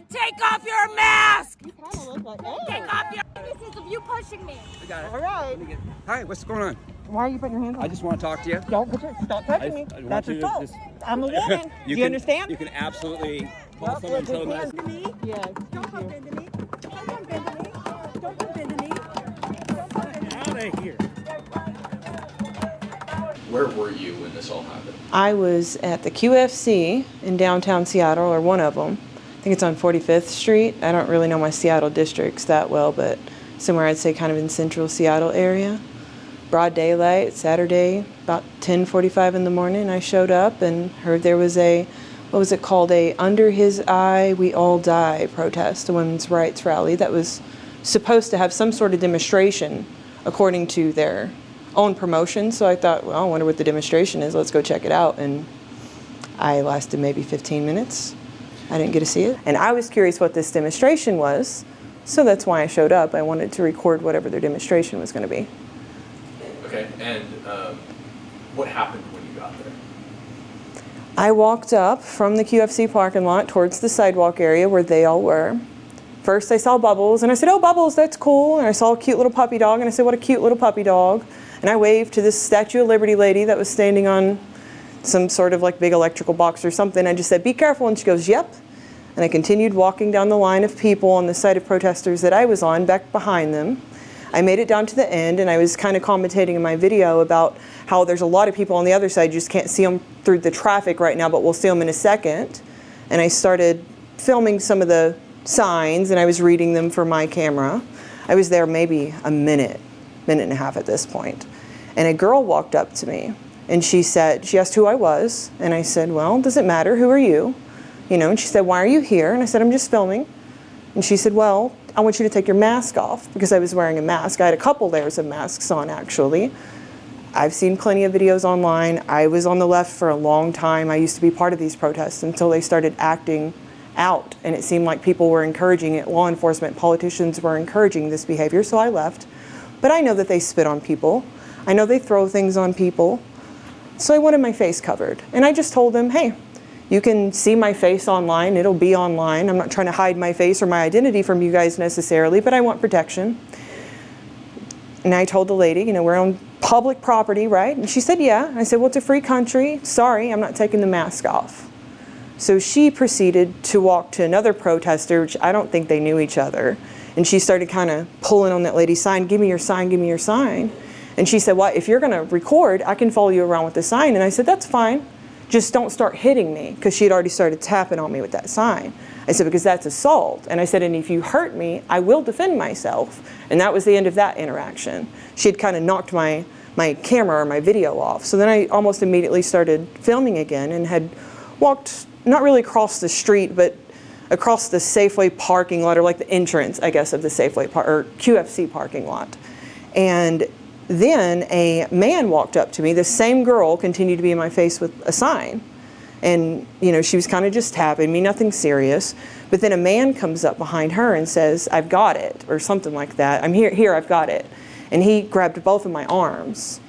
Take off your mask! You kind of look like, hey. Take off your... This is of you pushing me. I got it. All right. Hi, what's going on? Why are you putting your hands on I just want to talk to you. Don't put your, stop touching me. I want That's you to assault. just- I'm a woman. Do you understand? You can absolutely call someone Well, so with nice. his hands. Yes. Don't bump into me. Don't bump into me. Don't bump into me. Don't bump into me. Out of here. Where were you when this all happened? I was at the QFC in downtown Seattle, or one of them. I think it's on 45th Street. I don't really know my Seattle districts that well, but somewhere I'd say kind of in central Seattle area. Broad daylight, Saturday, about 10:45 in the morning, I showed up and heard there was a, what was it called, a Under His Eye We All Die protest, a women's rights rally that was supposed to have some sort of demonstration according to their own promotion. So I thought, well, I wonder what the demonstration is. Let's go check it out. And I lasted maybe 15 minutes. I didn't get to see it. And I was curious what this demonstration was. So that's why I showed up. I wanted to record whatever their demonstration was going to be. Okay, and what happened when you got there? I walked up from the QFC parking lot towards the sidewalk area where they all were. First I saw Bubbles, and I said, oh, Bubbles, that's cool. And I saw a cute little puppy dog, and I said, what a cute little puppy dog. And I waved to this Statue of Liberty lady that was standing on some sort of like big electrical box or something. I just said, be careful, and she goes, yep. And I continued walking down the line of people on the side of protesters that I was on, back behind them. I made it down to the end, and I was kind of commentating in my video about how there's a lot of people on the other side. You just can't see them through the traffic right now, but we'll see them in a second. And I started filming some of the signs, and I was reading them for my camera. I was there maybe a minute and a half at this point. And a girl walked up to me, and she asked who I was, and I said, well, does it matter? Who are you? You know, and she said, why are you here? And I said, I'm just filming. And she said, well, I want you to take your mask off, because I was wearing a mask. I had a couple layers of masks on, actually. I've seen plenty of videos online. I was on the left for a long time. I used to be part of these protests until they started acting out, and it seemed like people were encouraging it. Law enforcement, politicians were encouraging this behavior, so I left. But I know that they spit on people. I know they throw things on people. So I wanted my face covered. And I just told them, hey, you can see my face online. It'll be online. I'm not trying to hide my face or my identity from you guys necessarily, but I want protection. And I told the lady, you know, we're on public property, right? And she said, yeah. And I said, well, it's a free country. Sorry, I'm not taking the mask off. So she proceeded to walk to another protester, which I don't think they knew each other. And she started kind of pulling on that lady's sign, give me your sign, give me your sign. And she said, well, if you're going to record, I can follow you around with the sign. And I said, that's fine. Just don't start hitting me, because she had already started tapping on me with that sign. I said, because that's assault. And I said, and if you hurt me, I will defend myself. And that was the end of that interaction. She had kind of knocked my camera or my video off. So then I almost immediately started filming again and had walked, not really across the street, but across the Safeway parking lot, or like the entrance, I guess, of the Safeway or QFC parking lot. And then a man walked up to me. The same girl continued to be in my face with a sign. And, you know, she was kind of just tapping me, nothing serious. But then a man comes up behind her and says, I've got it, or something like that. I'm here, I've got it. And he grabbed both of my arms.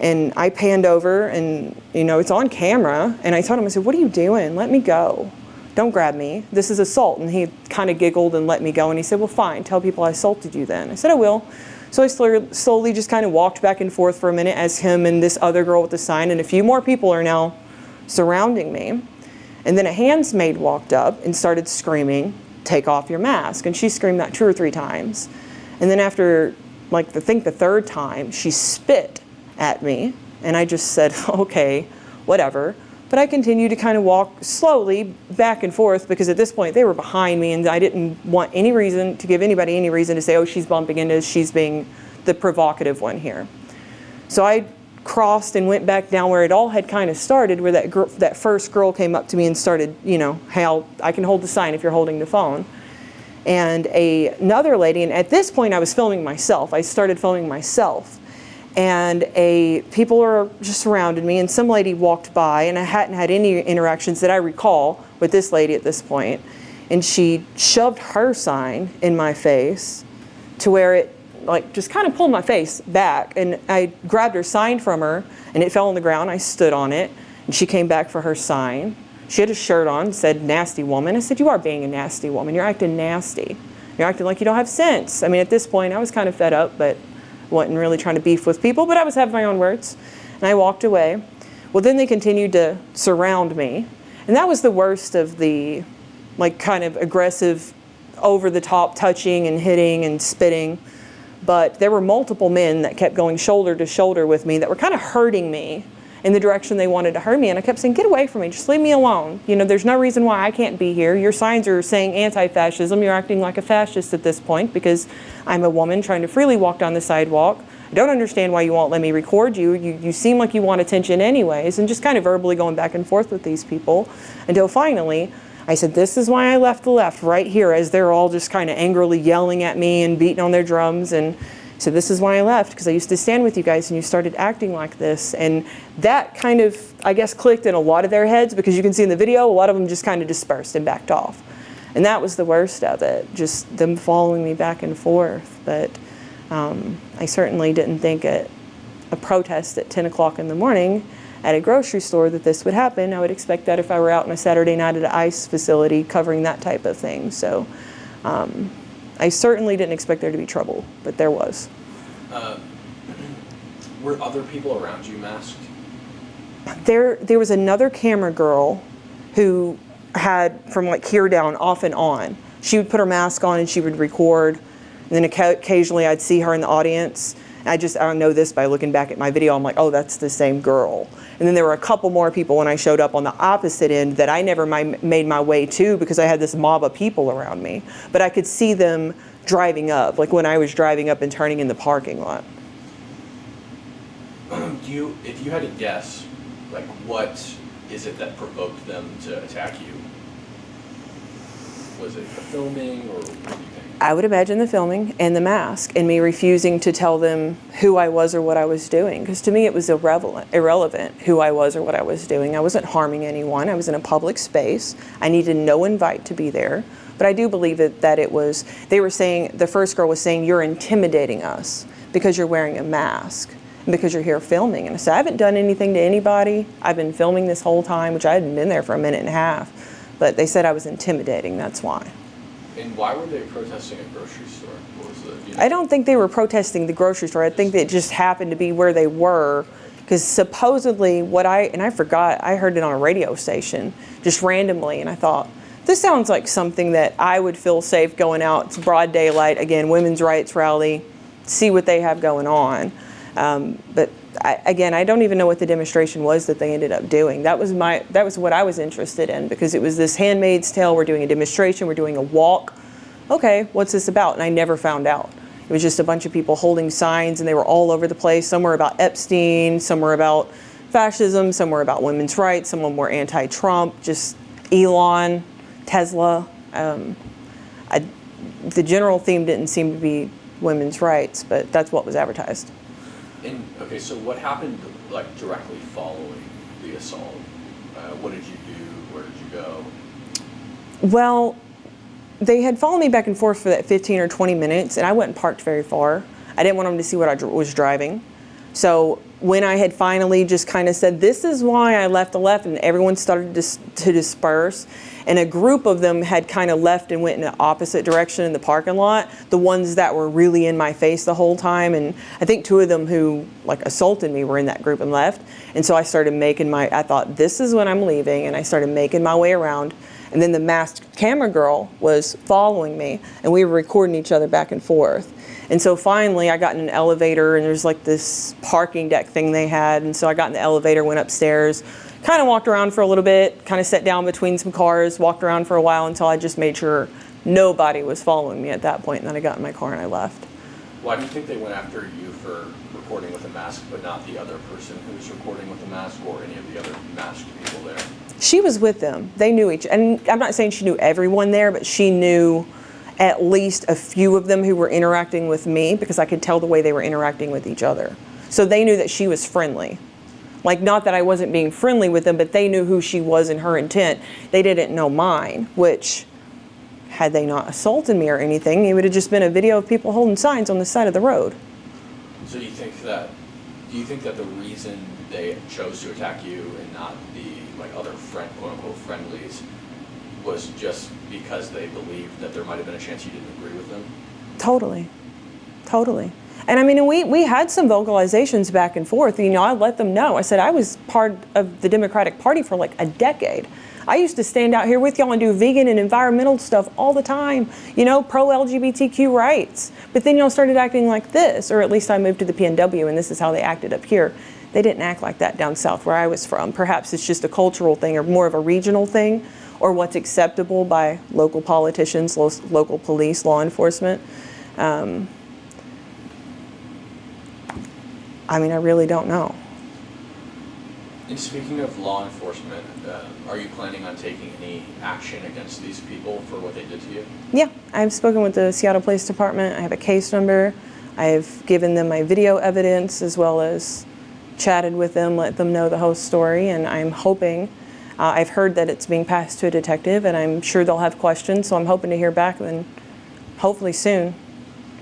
And I panned over, and, you know, it's on camera. And I told him, I said, what are you doing? Let me go. Don't grab me. This is assault. And he kind of giggled and let me go. And he said, well, fine, tell people I assaulted you then. I said, I will. So I slowly just kind of walked back and forth for a minute as him and this other girl with the sign, and a few more people are now surrounding me. And then a handsmaid walked up and started screaming, take off your mask. And she screamed that 2 or 3 times. And then after, like, I think the 3rd time, she spit at me. And I just said, okay, whatever. But I continued to kind of walk slowly back and forth, because at this point they were behind me, and I didn't want any reason to give anybody any reason to say, oh, she's bumping into us, she's being the provocative one here. So I crossed and went back down where it all had kind of started, where that first girl came up to me and started, you know, hey, I can hold the sign if you're holding the phone. And another lady, and at this point I was filming myself. I started filming myself. And people are just surrounded me, and some lady walked by, and I hadn't had any interactions that I recall with this lady at this point. And she shoved her sign in my face to where it, like, just kind of pulled my face back. And I grabbed her sign from her, and it fell on the ground. I stood on it, and she came back for her sign. She had a shirt on, said nasty woman. I said, you are being a nasty woman. You're acting nasty. You're acting like you don't have sense. I mean, at this point, I was kind of fed up, but wasn't really trying to beef with people, but I was having my own words. And I walked away. Well, then they continued to surround me. And that was the worst of the, like, kind of aggressive, over-the-top touching and hitting and spitting. But there were multiple men that kept going shoulder to shoulder with me that were kind of hurting me in the direction they wanted to hurt me. And I kept saying, get away from me, just leave me alone. You know, there's no reason why I can't be here. Your signs are saying anti-fascism. You're acting like a fascist at this point because I'm a woman trying to freely walk down the sidewalk. I don't understand why you won't let me record you. You seem like you want attention anyways. And just kind of verbally going back and forth with these people until finally I said, this is why I left the left right here, as they're all just kind of angrily yelling at me and beating on their drums. And so this is why I left, because I used to stand with you guys and you started acting like this. And that kind of, I guess, clicked in a lot of their heads, because you can see in the video, a lot of them just kind of dispersed and backed off. And that was the worst of it, just them following me back and forth. But I certainly didn't think a protest at 10 o'clock in the morning at a grocery store that this would happen. I would expect that if I were out on a Saturday night at an ICE facility covering that type of thing. So I certainly didn't expect there to be trouble, but there was. Were other people around you masked? There was another camera girl who had from like here down off and on. She would put her mask on and she would record, and then occasionally I'd see her in the audience. I don't know this by looking back at my video. I'm like, oh, that's the same girl. And then there were a couple more people when I showed up on the opposite end that I never made my way to because I had this mob of people around me. But I could see them driving up, like when I was driving up and turning in the parking lot. If you had to guess, like, what is it that provoked them to attack you? Was it the filming, or what do you think? I would imagine the filming and the mask and me refusing to tell them who I was or what I was doing. Because to me it was irrelevant who I was or what I was doing. I wasn't harming anyone. I was in a public space. I needed no invite to be there. But I do believe that it was, they were saying, the first girl was saying, you're intimidating us because you're wearing a mask and because you're here filming. And I said, I haven't done anything to anybody. I've been filming this whole time, which I hadn't been there for a minute and a half. But they said I was intimidating, that's why. And why were they protesting a grocery store? What was the, I don't think they were protesting the grocery store. I think that it just happened to be where they were, because supposedly I forgot, I heard it on a radio station just randomly, and I thought, this sounds like something that I would feel safe going out. It's broad daylight, again, women's rights rally, see what they have going on. But I don't even know what the demonstration was that they ended up doing. That was what I was interested in, because it was this Handmaid's Tale. We're doing a demonstration. We're doing a walk. Okay, what's this about? And I never found out. It was just a bunch of people holding signs, and they were all over the place. Some were about Epstein, some were about fascism, some were about women's rights, some of them were anti-Trump, just Elon, Tesla. The general theme didn't seem to be women's rights, but that's what was advertised. And okay, so what happened like directly following the assault? What did you do? Where did you go? Well, they had followed me back and forth for that 15 or 20 minutes, and I wasn't parked very far. I didn't want them to see what I was driving. So when I had finally just kind of said, this is why I left the left, and everyone started to disperse, and a group of them had kind of left and went in the opposite direction in the parking lot, the ones that were really in my face the whole time. And I think two of them who like assaulted me were in that group and left. And so I started I thought, this is when I'm leaving, and I started making my way around. And then the masked camera girl was following me, and we were recording each other back and forth. And so finally I got in an elevator, and there's like this parking deck thing they had. And so I got in the elevator, went upstairs, kind of walked around for a little bit, kind of sat down between some cars, walked around for a while until I just made sure nobody was following me at that point. And then I got in my car and I left. Why do you think they went after you for recording with a mask, but not the other person who was recording with a mask, or any of the other masked people there? She was with them. They knew and I'm not saying she knew everyone there, but she knew at least a few of them who were interacting with me, because I could tell the way they were interacting with each other. So they knew that she was friendly. Like, not that I wasn't being friendly with them, but they knew who she was and her intent. They didn't know mine, which, had they not assaulted me or anything, it would have just been a video of people holding signs on the side of the road. So do you think that the reason they chose to attack you and not the like other quote unquote friendlies was just because they believed that there might have been a chance you didn't agree with them? Totally. Totally. And I mean, we had some vocalizations back and forth. You know, I let them know. I said I was part of the Democratic Party for like a decade. I used to stand out here with y'all and do vegan and environmental stuff all the time, you know, pro-LGBTQ rights. But then y'all started acting like this, or at least I moved to the PNW and this is how they acted up here. They didn't act like that down south where I was from. Perhaps it's just a cultural thing or more of a regional thing, or what's acceptable by local politicians, local police, law enforcement. I mean, I really don't know. And speaking of law enforcement, are you planning on taking any action against these people for what they did to you? Yeah, I've spoken with the Seattle Police Department. I have a case number. I've given them my video evidence as well as chatted with them, let them know the whole story, and I'm hoping, I've heard that it's being passed to a detective, and I'm sure they'll have questions, so I'm hoping to hear back then, hopefully soon.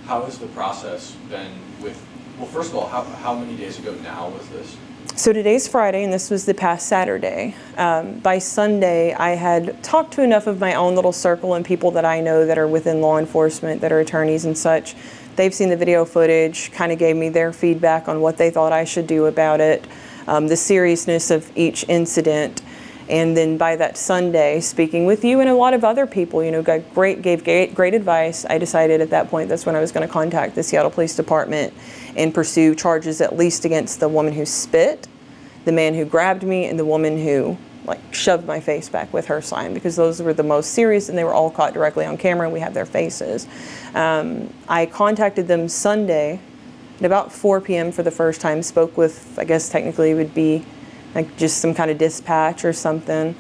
How has the process been with, well, first of all, how many days ago now was this? So today's Friday, and this was the past Saturday. By Sunday, I had talked to enough of my own little circle and people that I know that are within law enforcement, that are attorneys and such. They've seen the video footage, kind of gave me their feedback on what they thought I should do about it, the seriousness of each incident. And then by that Sunday, speaking with you and a lot of other people, you know, gave great advice. I decided at that point that's when I was going to contact the Seattle Police Department and pursue charges at least against the woman who spit, the man who grabbed me, and the woman who shoved my face back with her sign, because those were the most serious and they were all caught directly on camera and we have their faces. I contacted them Sunday at about 4 p.m. for the first time, spoke with, I guess technically it would be like just some kind of dispatch or something.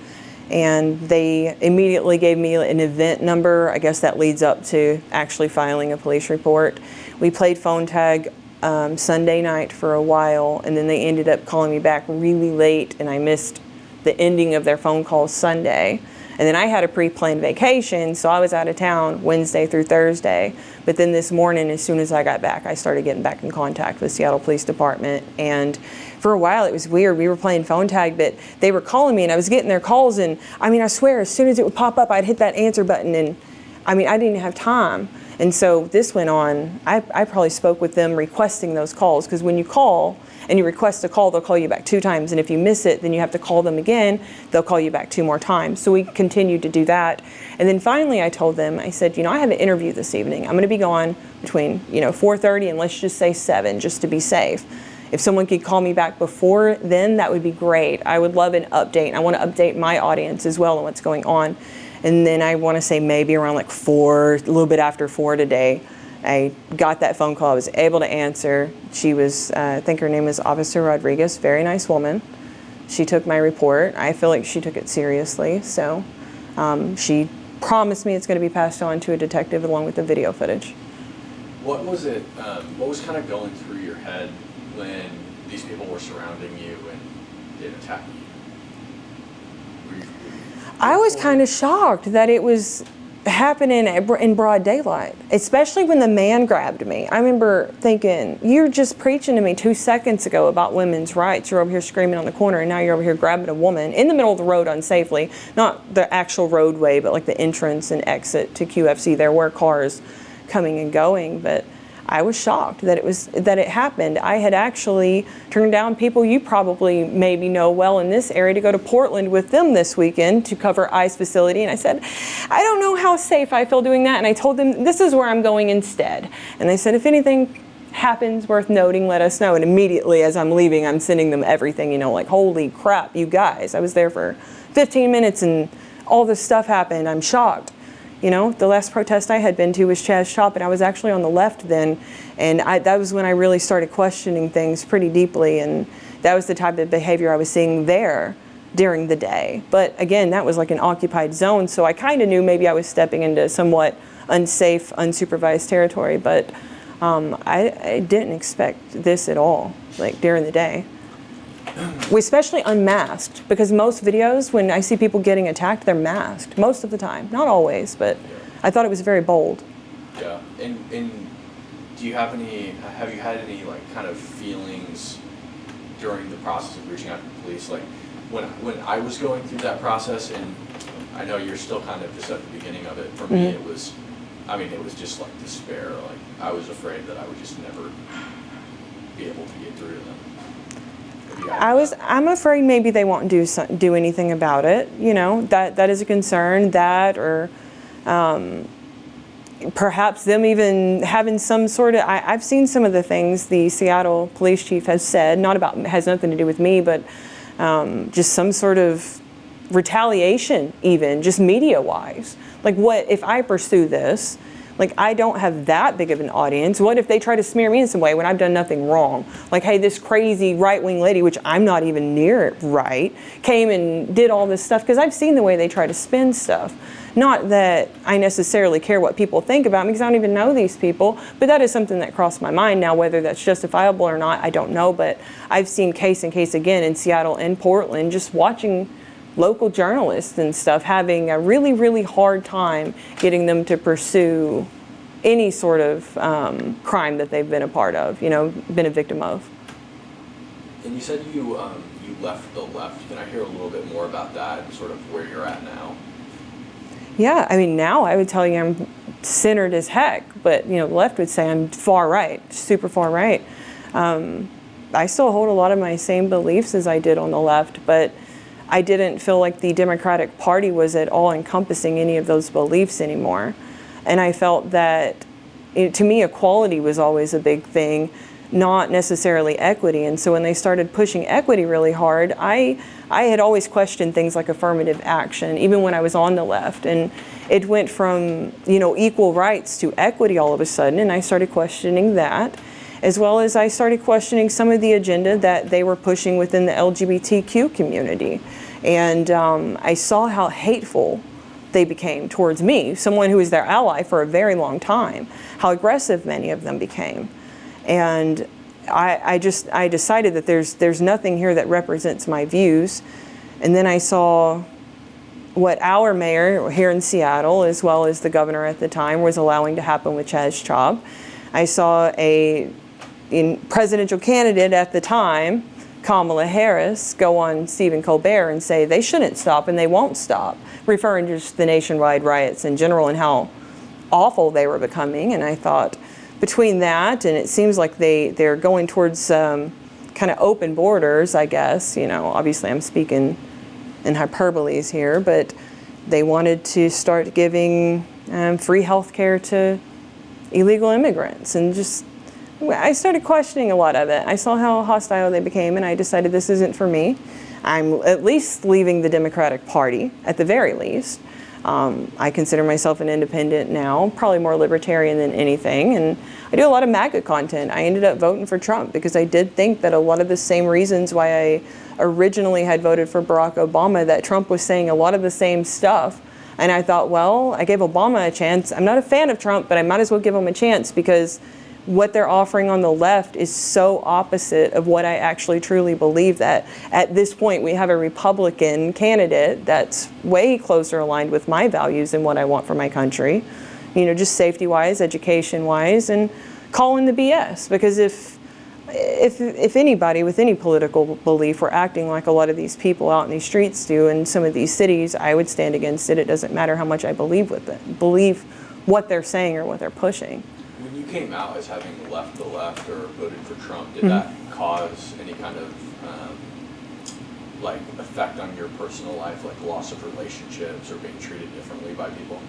And they immediately gave me an event number. I guess that leads up to actually filing a police report. We played phone tag Sunday night for a while, and then they ended up calling me back really late, and I missed the ending of their phone call Sunday. And then I had a pre-planned vacation, so I was out of town Wednesday through Thursday. But then this morning, as soon as I got back, I started getting back in contact with Seattle Police Department. And for a while, it was weird. We were playing phone tag, but they were calling me, and I was getting their calls. And I mean, I swear, as soon as it would pop up, I'd hit that answer button. And I mean, I didn't have time. And so this went on. I probably spoke with them requesting those calls, because when you call and you request a call, they'll call you back 2 times. And if you miss it, then you have to call them again. They'll call you back 2 more times. So we continued to do that. And then finally I told them, I said, you know, I have an interview this evening. I'm going to be gone between, 4:30 and let's just say 7, just to be safe. If someone could call me back before then, that would be great. I would love an update. I want to update my audience as well on what's going on. And then I want to say maybe around 4, a little bit after 4 today, I got that phone call. I was able to answer. She was, I think her name is Officer Rodriguez, very nice woman. She took my report. I feel like she took it seriously. So she promised me it's going to be passed on to a detective along with the video footage. What was it, what was kind of going through your head when these people were surrounding you and did attack you? I was kind of shocked that it was happening in broad daylight, especially when the man grabbed me. I remember thinking, you're just preaching to me 2 seconds ago about women's rights. You're over here screaming on the corner, and now you're over here grabbing a woman in the middle of the road unsafely. Not the actual roadway, but like the entrance and exit to QFC. There were cars coming and going, but I was shocked that it happened. I had actually turned down people you probably maybe know well in this area to go to Portland with them this weekend to cover ICE facility. And I said, I don't know how safe I feel doing that. And I told them, this is where I'm going instead. And they said, if anything happens worth noting, let us know. And immediately as I'm leaving, I'm sending them everything, like, holy crap, you guys. I was there for 15 minutes and all this stuff happened. I'm shocked. The last protest I had been to was Chaz's Shop, and I was actually on the left then, and that was when I really started questioning things pretty deeply, and that was the type of behavior I was seeing there during the day. But again, that was like an occupied zone, so I kind of knew maybe I was stepping into somewhat unsafe, unsupervised territory, but I didn't expect this at all, during the day. Especially unmasked, because most videos, when I see people getting attacked, they're masked most of the time. Not always, but I thought it was very bold. Yeah, and do you have you had any kind of feelings during the process of reaching out to the police, like when I was going through that process, and I know you're still kind of just at the beginning of it, for me it was, I mean, it was just like despair. Like I was afraid that I would just never be able to get through to them. I'm afraid maybe they won't do anything about it. You know, that is a concern. That, or perhaps them even having some sort of, I've seen some of the things the Seattle police chief has said, has nothing to do with me, but just some sort of retaliation, even just media wise. Like, what if I pursue this? Like, I don't have that big of an audience. What if they try to smear me in some way when I've done nothing wrong? Like, hey, this crazy right-wing lady, which I'm not even near right, came and did all this stuff, because I've seen the way they try to spin stuff. Not that I necessarily care what people think about me, because I don't even know these people, but that is something that crossed my mind. Now, whether that's justifiable or not, I don't know, but I've seen case and case again in Seattle and Portland, just watching local journalists and stuff having a really, really hard time getting them to pursue any sort of crime that they've been a part of, been a victim of. And you said you left the left. Can I hear a little bit more about that and sort of where you're at now? Yeah, I mean, now I would tell you I'm centered as heck, but the left would say I'm far right, super far right. I still hold a lot of my same beliefs as I did on the left, but I didn't feel like the Democratic Party was at all encompassing any of those beliefs anymore. And I felt that, to me, equality was always a big thing, not necessarily equity. And so when they started pushing equity really hard, I had always questioned things like affirmative action, even when I was on the left. And it went from, equal rights to equity all of a sudden, and I started questioning that, as well as I started questioning some of the agenda that they were pushing within the LGBTQ community. And I saw how hateful they became towards me, someone who was their ally for a very long time, how aggressive many of them became. And I decided that there's nothing here that represents my views. And then I saw what our mayor here in Seattle, as well as the governor at the time, was allowing to happen with Cashapp. I saw a presidential candidate at the time, Kamala Harris, go on Stephen Colbert and say they shouldn't stop and they won't stop, referring to just the nationwide riots in general and how awful they were becoming. And I thought, between that and it seems like they're going towards kind of open borders, I guess, obviously I'm speaking in hyperboles here, but they wanted to start giving free health care to illegal immigrants, and just I started questioning a lot of it. I saw how hostile they became, and I decided this isn't for me. I'm at least leaving the Democratic Party, at the very least. I consider myself an independent now, probably more libertarian than anything, and I do a lot of MAGA content. I ended up voting for Trump because I did think that a lot of the same reasons why I originally had voted for Barack Obama, that Trump was saying a lot of the same stuff. And I thought, well, I gave Obama a chance. I'm not a fan of Trump, but I might as well give him a chance, because what they're offering on the left is so opposite of what I actually truly believe, that at this point we have a Republican candidate that's way closer aligned with my values and what I want for my country, just safety-wise, education-wise, and calling the BS. Because if anybody with any political belief were acting like a lot of these people out in these streets do in some of these cities, I would stand against it. It doesn't matter how much I believe what they're saying or what they're pushing. When you came out as having left the left or voted for Trump, did that cause any kind of effect on your personal life, like loss of relationships or being treated differently by people?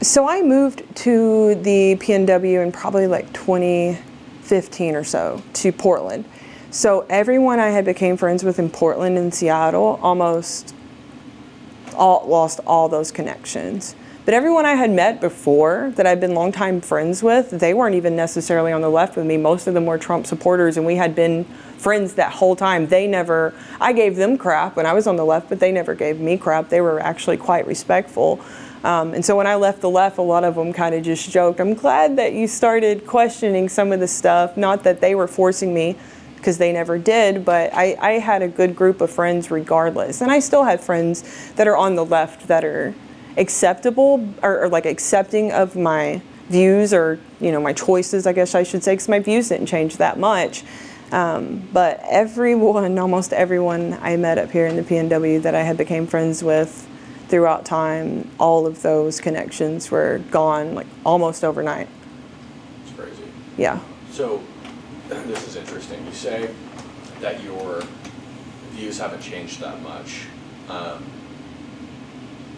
So I moved to the PNW in probably 2015 or so, to Portland. So everyone I had became friends with in Portland and Seattle almost lost all those connections. But everyone I had met before that I'd been longtime friends with, they weren't even necessarily on the left with me. Most of them were Trump supporters, and we had been friends that whole time. I gave them crap when I was on the left, but they never gave me crap. They were actually quite respectful. And so when I left the left, a lot of them kind of just joked, I'm glad that you started questioning some of the stuff. Not that they were forcing me, because they never did, but I had a good group of friends regardless. And I still have friends that are on the left that are acceptable or accepting of my views, or my choices, I guess I should say, because my views didn't change that much. But everyone, almost everyone I met up here in the PNW that I had became friends with throughout time, all of those connections were gone like almost overnight. It's crazy. Yeah. So, this is interesting. You say that your views haven't changed that much.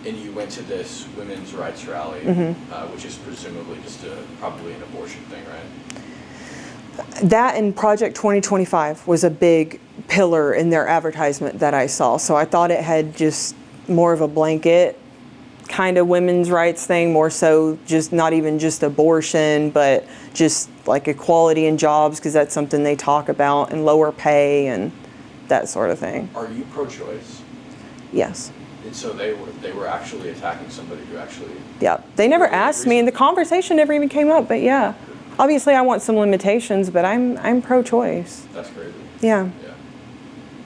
And you went to this women's rights rally, which is presumably just probably an abortion thing, right? That and Project 2025 was a big pillar in their advertisement that I saw. So I thought it had just more of a blanket kind of women's rights thing, more so just not even just abortion, but just like equality in jobs, because that's something they talk about, and lower pay and that sort of thing. Are you pro-choice? Yes. And so they were actually attacking somebody who actually... Yeah. They never asked me, and the conversation never even came up, but yeah. Obviously I want some limitations, but I'm pro-choice. That's crazy. Yeah. Yeah.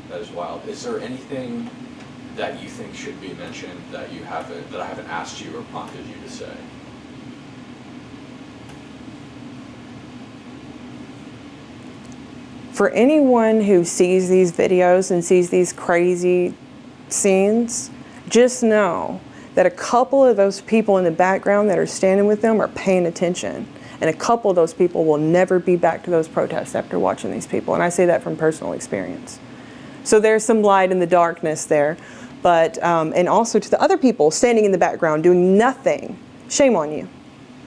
That is wild. Is there anything that you think should be mentioned that I haven't asked you or prompted you to say? For anyone who sees these videos and sees these crazy scenes, just know that a couple of those people in the background that are standing with them are paying attention. And a couple of those people will never be back to those protests after watching these people. And I say that from personal experience. So there's some light in the darkness there. But, and also to the other people standing in the background doing nothing, shame on you.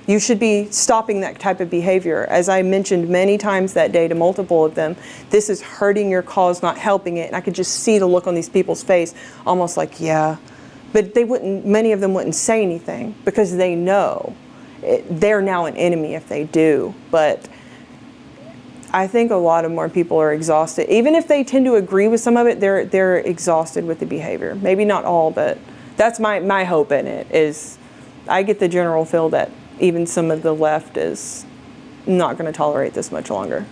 You should be stopping that type of behavior. As I mentioned many times that day to multiple of them, this is hurting your cause, not helping it. And I could just see the look on these people's face, almost like, yeah. But they wouldn't, many of them wouldn't say anything because they know they're now an enemy if they do. But I think a lot of more people are exhausted. Even if they tend to agree with some of it, they're exhausted with the behavior. Maybe not all, but that's my hope in it, is I get the general feel that even some of the left is not going to tolerate this much longer.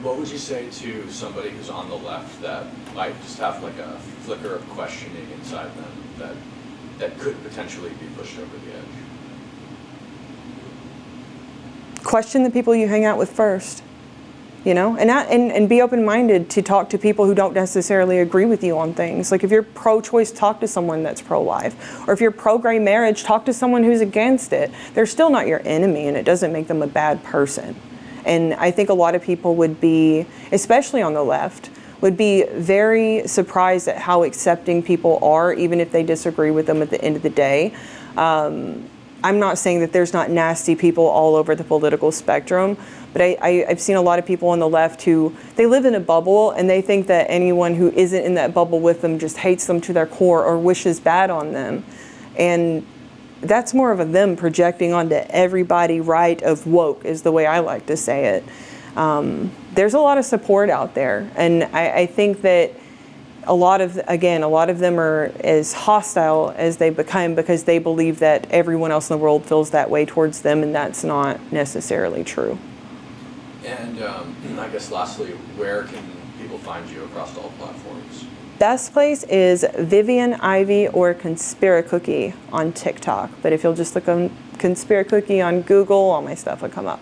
What would you say to somebody who's on the left that might just have like a flicker of questioning inside them that could potentially be pushed over the edge? Question the people you hang out with first, you know, and be open-minded to talk to people who don't necessarily agree with you on things. Like if you're pro-choice, talk to someone that's pro-life. Or if you're pro-gay marriage, talk to someone who's against it. They're still not your enemy, and it doesn't make them a bad person. And I think a lot of people would be, especially on the left, would be very surprised at how accepting people are, even if they disagree with them at the end of the day. I'm not saying that there's not nasty people all over the political spectrum, but I've seen a lot of people on the left who, they live in a bubble and they think that anyone who isn't in that bubble with them just hates them to their core or wishes bad on them. And that's more of a them projecting onto everybody right of woke, is the way I like to say it. There's a lot of support out there, and I think that a lot of them are as hostile as they become because they believe that everyone else in the world feels that way towards them, and that's not necessarily true. And I guess lastly, where can people find you across all platforms? Best place is Viv Ivy or Conspiracookie on TikTok. But if you'll just look on Conspiracookie on Google, all my stuff will come up.